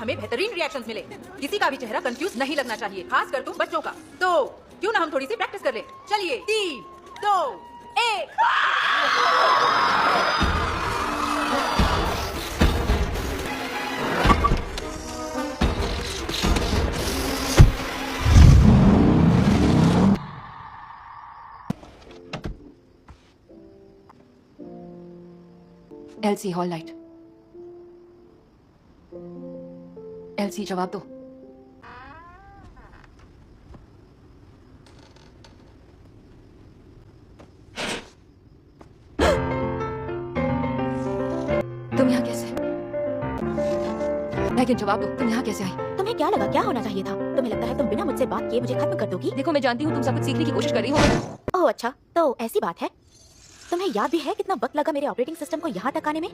हमें बेहतरीन रिएक्शंस मिले। किसी का भी चेहरा कंफ्यूज नहीं लगना चाहिए, खासकर तुम बच्चों का। तो क्यों ना हम थोड़ी सी प्रैक्टिस कर लें। चलिए 3, 2, 1। LC hall light. एलसी जवाब दो। तुम यहाँ कैसे? मैगन जवाब दो, तुम यहाँ कैसे आई? तुम्हें क्या लगा, क्या होना चाहिए था? तुम्हें लगता है तुम बिना मुझसे बात किए मुझे खत्म कर दोगी? देखो मैं जानती हूँ तुम सब कुछ सीखने की कोशिश कर रही हो। ओह अच्छा, तो ऐसी बात है। तुम्हें याद भी है कितना वक्त लगा मेरे ऑपरेटिंग सिस्टम को यहाँ तक आने में?